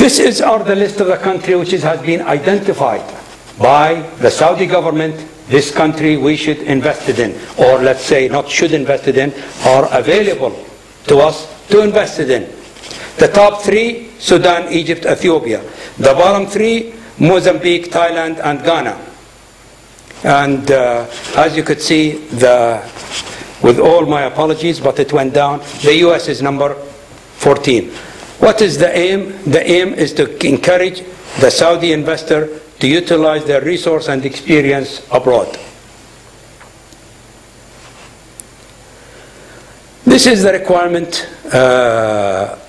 This is the list of the country which has been identified by the Saudi government. This country we should invest in, or let's say not should invest in, are available to us to invest in. The top 3, Sudan, Egypt, Ethiopia. The bottom 3, Mozambique, Thailand, and Ghana. And as you could see, with all my apologies, but it went down, the US is number 14. What is the aim? The aim is to encourage the Saudi investor to utilize their resource and experience abroad. This is the requirement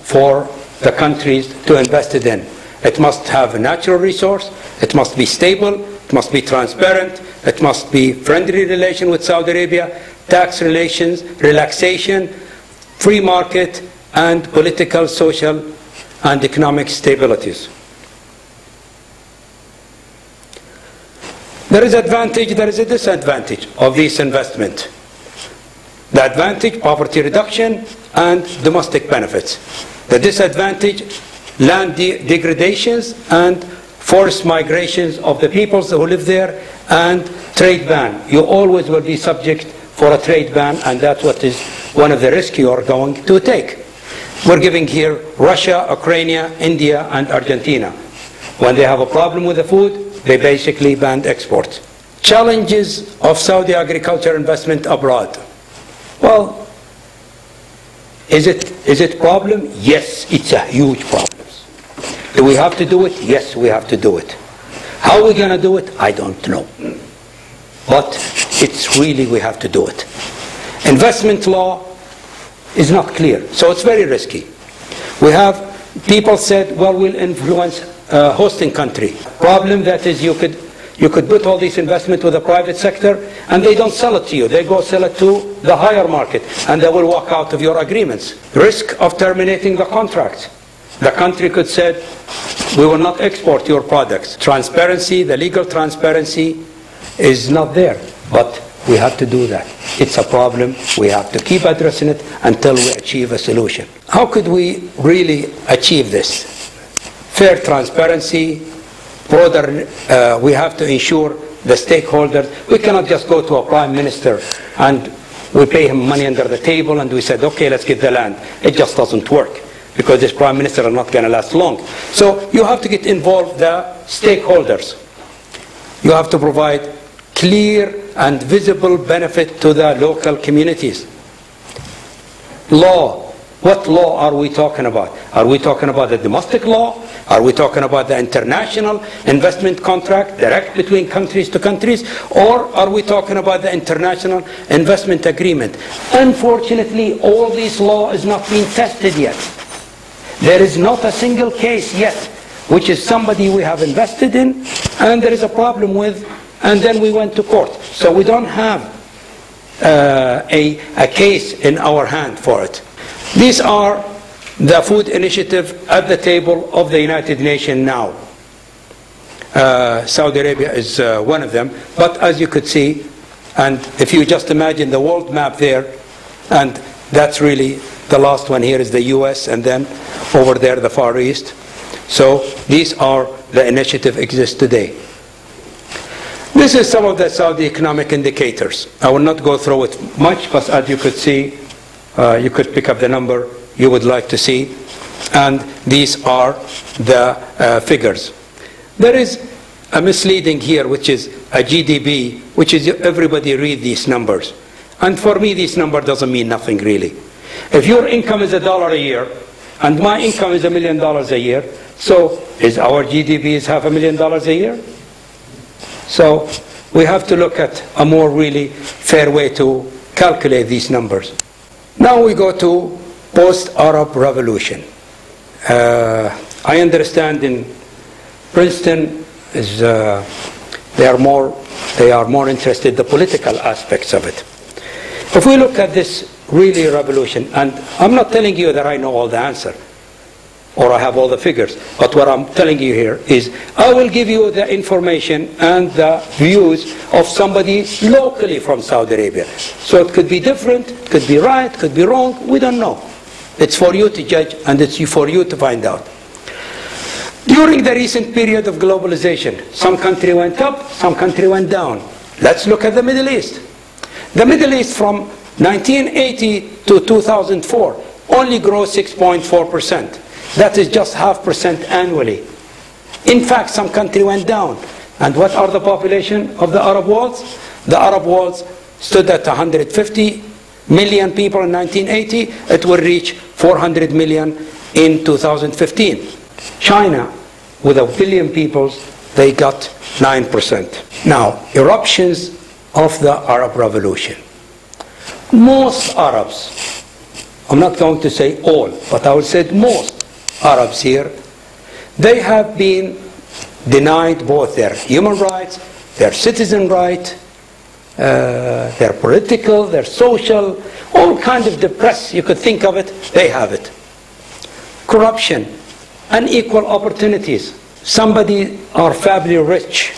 for the countries to invest in. It must have a natural resource, it must be stable, it must be transparent, it must be friendly relation with Saudi Arabia, tax relations, relaxation, free market, and political, social, and economic stabilities. There is advantage, there is a disadvantage of this investment. The advantage, poverty reduction and domestic benefits. The disadvantage, land degradations and forced migrations of the peoples who live there, and trade ban. You always will be subject for a trade ban, and that's what is one of the risks you are going to take. We're giving here Russia, Ukraine, India, and Argentina. When they have a problem with the food, they basically banned exports. Challenges of Saudi agriculture investment abroad. Well, is it a problem? Yes, it's a huge problem. Do we have to do it? Yes, we have to do it. How are we going to do it? I don't know. But it's really, we have to do it. Investment law is not clear, so it's very risky. We have people said, well, we'll influence hosting country. Problem that is, you could put all this investment with the private sector and they don't sell it to you. They go sell it to the higher market and they will walk out of your agreements. Risk of terminating the contract. The country could say, we will not export your products. Transparency, the legal transparency is not there, but we have to do that. It's a problem. We have to keep addressing it until we achieve a solution. How could we really achieve this? Fair transparency, broader, we have to ensure the stakeholders. We cannot just go to a prime minister and we pay him money under the table and we said, okay, let's get the land. It just doesn't work because this prime minister is not going to last long. So you have to get involved the stakeholders. You have to provide clear and visible benefit to the local communities. Law. What law are we talking about? Are we talking about the domestic law? Are we talking about the international investment contract direct between countries to countries? Or are we talking about the international investment agreement? Unfortunately, all this law is not being tested yet. There is not a single case yet which is somebody we have invested in and there is a problem with, and then we went to court. So we don't have a case in our hand for it. These are the food initiative at the table of the United Nations now. Saudi Arabia is one of them, but as you could see, and if you just imagine the world map there, and that's really the last one here is the US, and then over there the Far East. So these are the initiative exists today. This is some of the Saudi economic indicators. I will not go through it much, but as you could see, you could pick up the number you would like to see, and these are the figures. There is a misleading here, which is a GDP, which is everybody read these numbers, and for me this number doesn't mean nothing really. If your income is $1 a year and my income is $1 million a year, so is our GDP is $500,000 a year? So we have to look at a more really fair way to calculate these numbers. Now we go to post-Arab revolution. I understand in Princeton is they are more interested in the political aspects of it. If we look at this really revolution, and I'm not telling you that I know all the answer or I have all the figures, but what I'm telling you here is I will give you the information and the views of somebody locally from Saudi Arabia. So it could be different, it could be right, it could be wrong, we don't know. It's for you to judge and it's for you to find out. During the recent period of globalization, some country went up, some country went down. Let's look at the Middle East. The Middle East from 1980 to 2004 only grew 6.4%. That is just 0.5% annually. In fact, some country went down. And what are the population of the Arab world? The Arab world stood at 150 million people in 1980. It will reach 400 million in 2015. China, with 1 billion people, they got 9%. Now, eruptions of the Arab Revolution. Most Arabs, I'm not going to say all, but I will say most Arabs here, they have been denied both their human rights, their citizen rights, their political, their social, all kinds of depressed, you could think of it, they have it. Corruption, unequal opportunities. Somebody are fabulously rich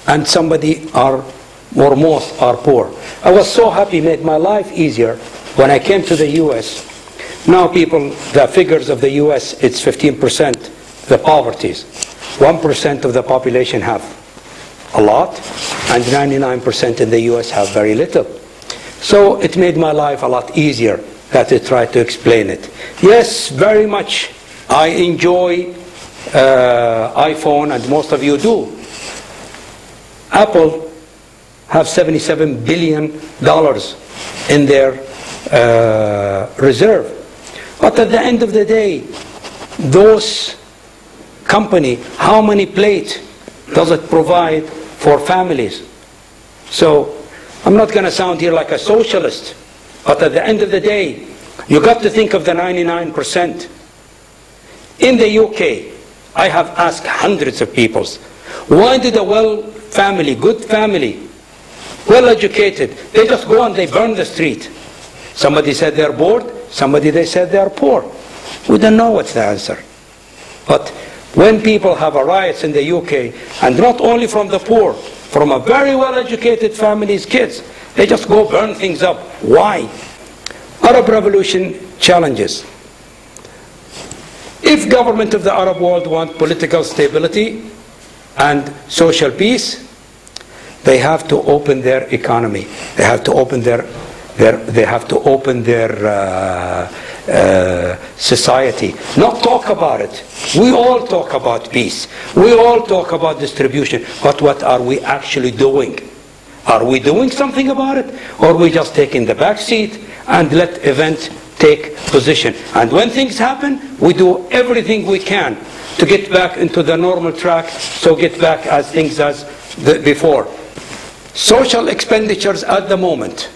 and somebody are, or most are poor. I was so happy, made my life easier when I came to the US. Now people, the figures of the US, it's 15%, the poverties. 1% of the population have a lot, and 99% in the US have very little. So it made my life a lot easier that I tried to explain it. Yes, very much. I enjoy iPhone, and most of you do. Apple have $77 billion in their reserve. But at the end of the day, those company, how many plates does it provide for families? So I'm not going to sound here like a socialist, but at the end of the day, you got to think of the 99%. In the UK, I have asked hundreds of people, why did a family, good family, well-educated, they just go and they burn the street? Somebody said they're bored, somebody they said they're poor. We don't know what's the answer. But when people have riots in the UK, and not only from the poor, from a very well-educated family's kids, they just go burn things up. Why? Arab Revolution challenges. If government of the Arab world want political stability and social peace, they have to open their economy. They have to open their society. Not talk about it. We all talk about peace. We all talk about distribution. But what are we actually doing? Are we doing something about it? Or are we just taking the back seat and let events take position? And when things happen, we do everything we can to get back into the normal track, so get back as things as before. Social expenditures at the moment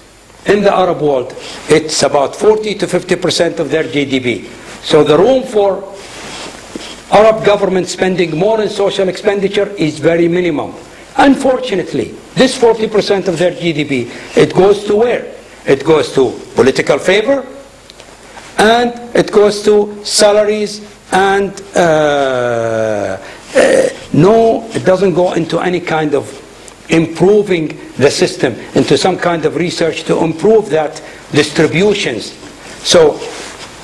in the Arab world, it's about 40 to 50% of their GDP. So the room for Arab government spending more in social expenditure is very minimum. Unfortunately, this 40% of their GDP, it goes to where? It goes to political favor, and it goes to salaries, and no, it doesn't go into any kind of improving the system, into some kind of research to improve that distributions. So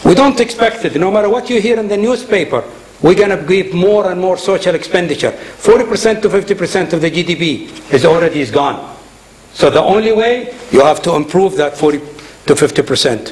we don't expect it. No matter what you hear in the newspaper, we're going to give more and more social expenditure. 40% to 50% of the GDP is already gone. So the only way, you have to improve that 40 to 50%.